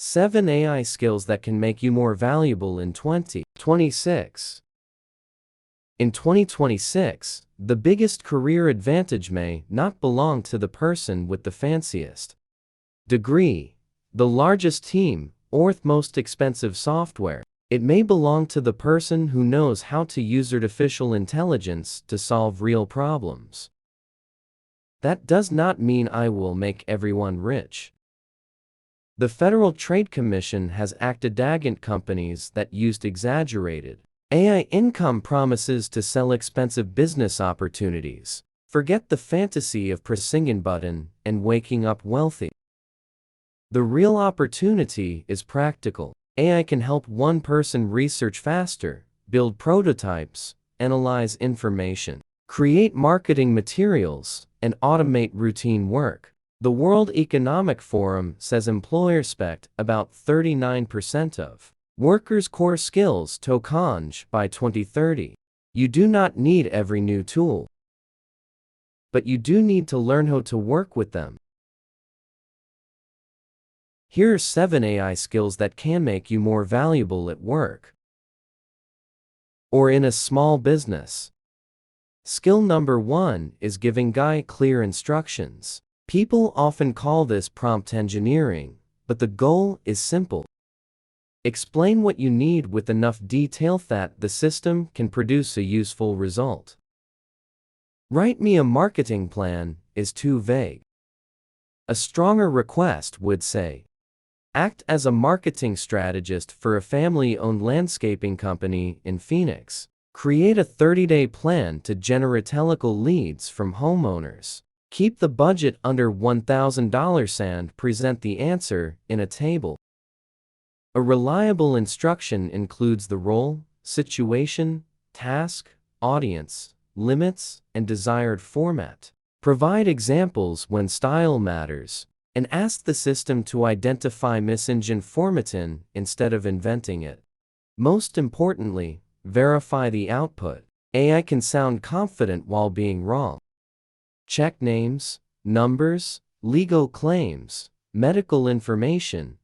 7 AI skills that can make you more valuable in 2026. In 2026, the biggest career advantage may not belong to the person with the fanciest degree, the largest team, or the most expensive software. It may belong to the person who knows how to use artificial intelligence to solve real problems. That does not mean I will make everyone rich. The Federal Trade Commission has acted against companies that used exaggerated AI income promises to sell expensive business opportunities. Forget the fantasy of pressing a button and waking up wealthy. The real opportunity is practical. AI can help one person research faster, build prototypes, analyze information, create marketing materials, and automate routine work. The World Economic Forum says employers expect about 39% of workers' core skills to change by 2030. You do not need every new tool, but you do need to learn how to work with them. Here are 7 AI skills that can make you more valuable at work or in a small business. Skill number 1 is giving clear instructions. People often call this prompt engineering, but the goal is simple. Explain what you need with enough detail that the system can produce a useful result. Write me a marketing plan is too vague. A stronger request would say, act as a marketing strategist for a family-owned landscaping company in Phoenix. Create a 30-day plan to generate telephone leads from homeowners. Keep the budget under $1,000 and present the answer in a table. A reliable instruction includes the role, situation, task, audience, limits, and desired format. Provide examples when style matters, and ask the system to identify missing formatting instead of inventing it. Most importantly, verify the output. AI can sound confident while being wrong. Check names, numbers, legal claims, medical information,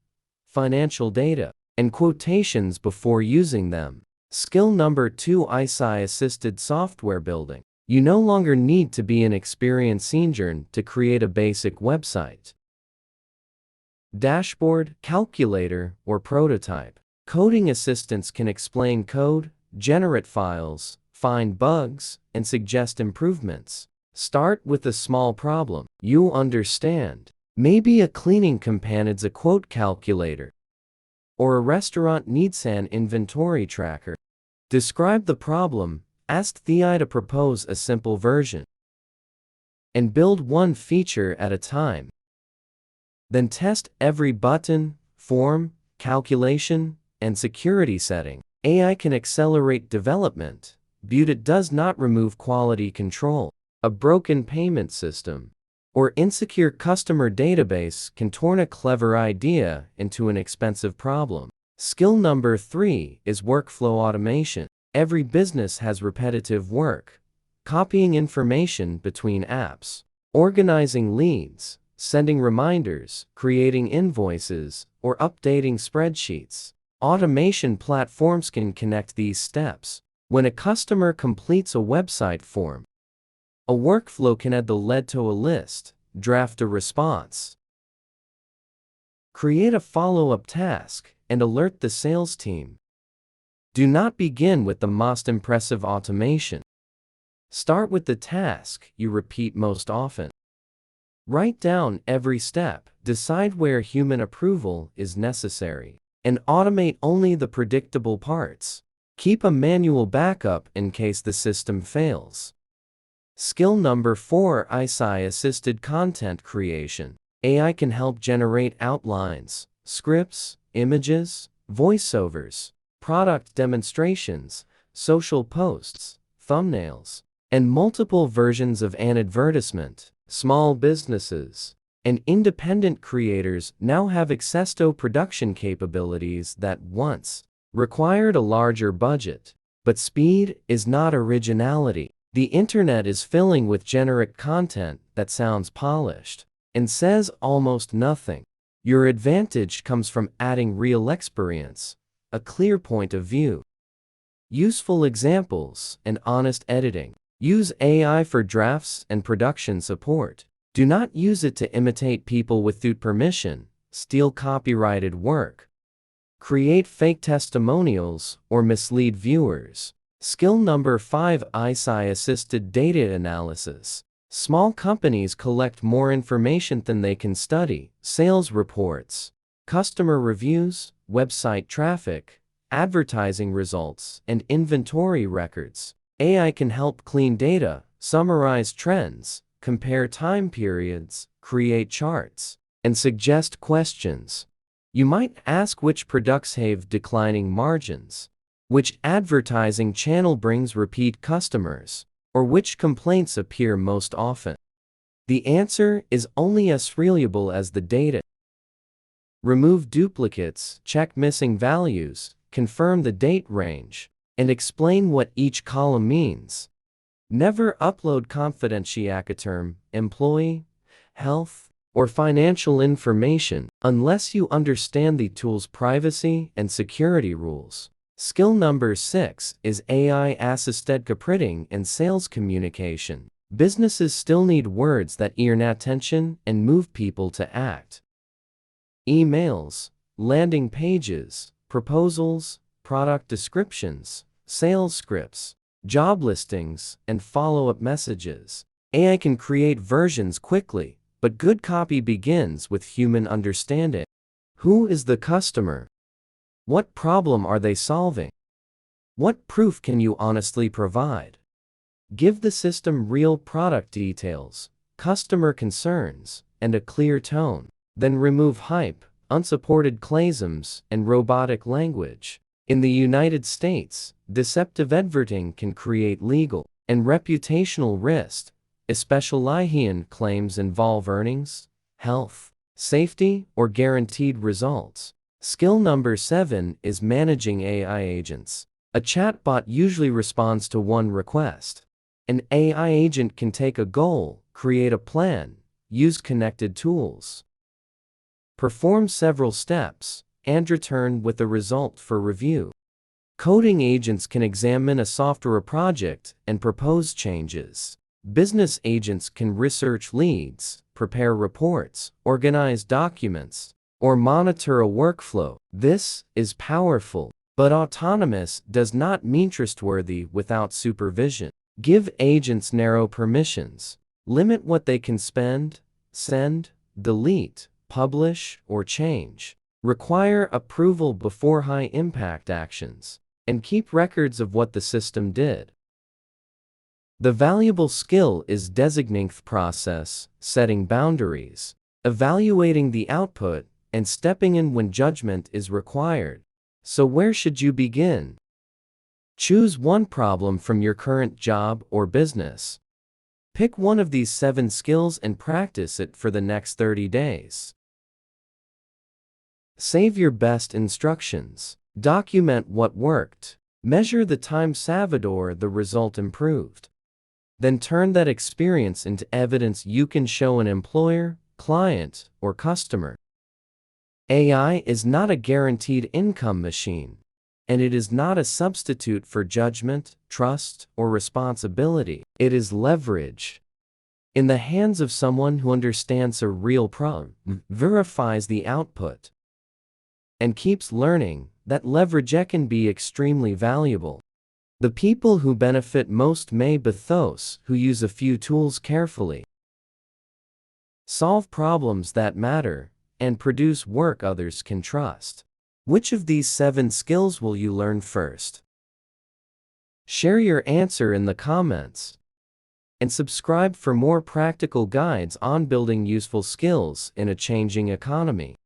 financial data, and quotations before using them. Skill number 2: AI-assisted software building. You no longer need to be an experienced engineer to create a basic website, dashboard, calculator, or prototype. Coding assistants can explain code, generate files, find bugs, and suggest improvements. Start with a small problem you understand. Maybe a cleaning company needs a quote calculator, or a restaurant needs an inventory tracker. Describe the problem, ask the AI to propose a simple version, and build one feature at a time. Then test every button, form, calculation, and security setting. AI can accelerate development, but it does not remove quality control. A broken payment system or insecure customer database can turn a clever idea into an expensive problem. Skill number 3 is workflow automation. Every business has repetitive work, copying information between apps, organizing leads, sending reminders, creating invoices, or updating spreadsheets. Automation platforms can connect these steps. When a customer completes a website form, a workflow can add the lead to a list, draft a response, create a follow-up task, and alert the sales team. Do not begin with the most impressive automation. Start with the task you repeat most often. Write down every step, decide where human approval is necessary, and automate only the predictable parts. Keep a manual backup in case the system fails. Skill number 4: AI-assisted content creation. AI can help generate outlines, scripts, images, voiceovers, product demonstrations, social posts, thumbnails, and multiple versions of an advertisement. Small businesses and independent creators now have access to production capabilities that once required a larger budget. But speed is not originality. The internet is filling with generic content that sounds polished and says almost nothing. Your advantage comes from adding real experience, a clear point of view, useful examples, and honest editing. Use AI for drafts and production support. Do not use it to imitate people without permission, steal copyrighted work, create fake testimonials, or mislead viewers. Skill number 5: AI-assisted data analysis. Small companies collect more information than they can study: sales reports, customer reviews, website traffic, advertising results, and inventory records. AI can help clean data, summarize trends, compare time periods, create charts, and suggest questions. You might ask which products have declining margins, which advertising channel brings repeat customers, or which complaints appear most often. The answer is only as reliable as the data. Remove duplicates, check missing values, confirm the date range, and explain what each column means. Never upload confidential employee, health, or financial information unless you understand the tool's privacy and security rules. Skill number 6 is AI-assisted copywriting and sales communication. Businesses still need words that earn attention and move people to act. Emails, landing pages, proposals, product descriptions, sales scripts, job listings, and follow-up messages. AI can create versions quickly, but good copy begins with human understanding. Who is the customer? What problem are they solving? What proof can you honestly provide? Give the system real product details, customer concerns, and a clear tone. Then remove hype, unsupported claims, and robotic language. In the United States, deceptive advertising can create legal and reputational risk, especially claims involve earnings, health, safety, or guaranteed results. Skill number 7 is managing AI agents. A chatbot usually responds to one request. An AI agent can take a goal, create a plan, use connected tools, perform several steps, and return with a result for review. Coding agents can examine a software project and propose changes. Business agents can research leads, prepare reports, organize documents, or monitor a workflow. This is powerful, but autonomous does not mean trustworthy without supervision. Give agents narrow permissions. Limit what they can spend, send, delete, publish, or change. Require approval before high-impact actions, and keep records of what the system did. The valuable skill is designating the process, setting boundaries, evaluating the output, and stepping in when judgment is required. So where should you begin? Choose one problem from your current job or business. Pick one of these 7 skills and practice it for the next 30 days. Save your best instructions. Document what worked. Measure the time saved or the result improved. Then turn that experience into evidence you can show an employer, client, or customer. AI is not a guaranteed income machine, and it is not a substitute for judgment, trust, or responsibility. It is leverage. In the hands of someone who understands a real problem, verifies the output, and keeps learning, that leverage can be extremely valuable. The people who benefit most may be those who use a few tools carefully, solve problems that matter, and produce work others can trust. Which of these 7 skills will you learn first? Share your answer in the comments, and subscribe for more practical guides on building useful skills in a changing economy.